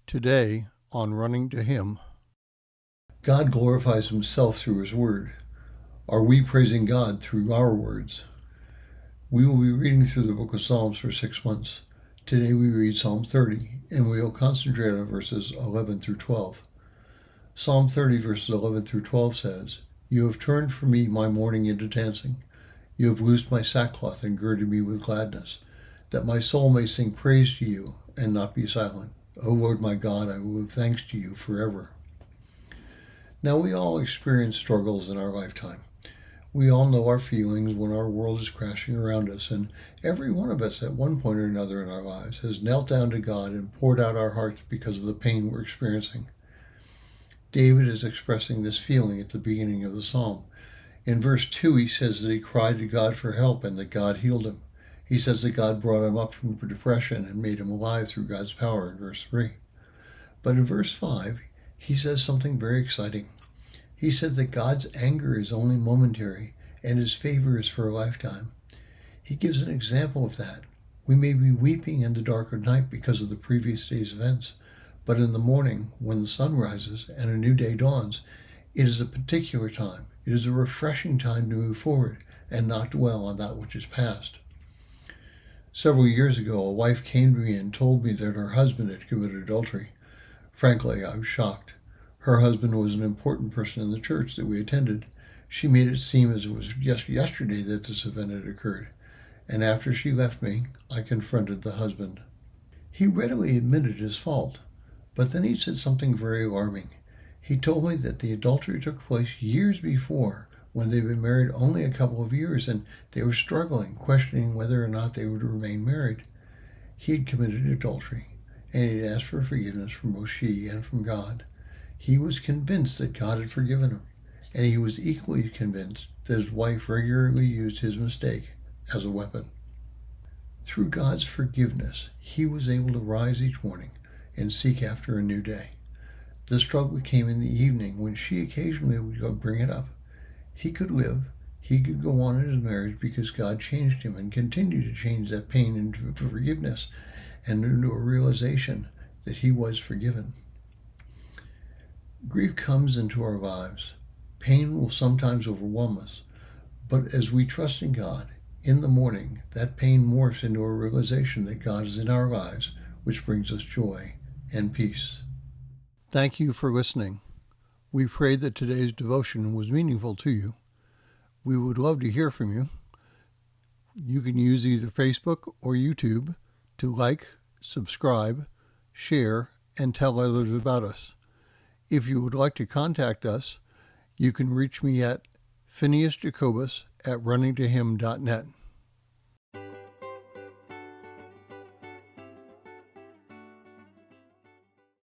Today on Running to Him. God glorifies himself through his word. Are we praising God through our words? We will be reading through the book of Psalms for 6 months. Today we read Psalm 30, and we will concentrate on verses 11 through 12. Psalm 30 verses 11 through 12 says, "You have turned for me my mourning into dancing. You have loosed my sackcloth and girded me with gladness, that my soul may sing praise to you and not be silent. O Lord my God, I will give thanks to you forever." Now, we all experience struggles in our lifetime. We all know our feelings when our world is crashing around us, and every one of us at one point or another in our lives has knelt down to God and poured out our hearts because of the pain we're experiencing. David is expressing this feeling at the beginning of the psalm. In verse 2, he says that he cried to God for help and that God healed him. He says that God brought him up from depression and made him alive through God's power in verse 3. But in verse 5, he says something very exciting. He said that God's anger is only momentary and his favor is for a lifetime. He gives an example of that. We may be weeping in the dark of night because of the previous day's events, but in the morning, when the sun rises and a new day dawns, it is a particular time. It is a refreshing time to move forward and not dwell on that which is past. Several years ago, a wife came to me and told me that her husband had committed adultery. Frankly, I was shocked. Her husband was an important person in the church that we attended. She made it seem as it was just yesterday that this event had occurred. And after she left me, I confronted the husband. He readily admitted his fault, but then he said something very alarming. He told me that the adultery took place years before, when they'd been married only a couple of years, and they were struggling, questioning whether or not they would remain married. He had committed adultery, and he had asked for forgiveness from both she and from God. He was convinced that God had forgiven him, and he was equally convinced that his wife regularly used his mistake as a weapon. Through God's forgiveness, he was able to rise each morning and seek after a new day. The struggle came in the evening when she occasionally would go bring it up. He could live, he could go on in his marriage because God changed him and continued to change that pain into forgiveness and into a realization that he was forgiven. Grief comes into our lives. Pain will sometimes overwhelm us, but as we trust in God, in the morning, that pain morphs into a realization that God is in our lives, which brings us joy and peace. Thank you for listening. We pray that today's devotion was meaningful to you. We would love to hear from you. You can use either Facebook or YouTube to like, subscribe, share, and tell others about us. If you would like to contact us, you can reach me at phineasjacobus@runningtohim.net.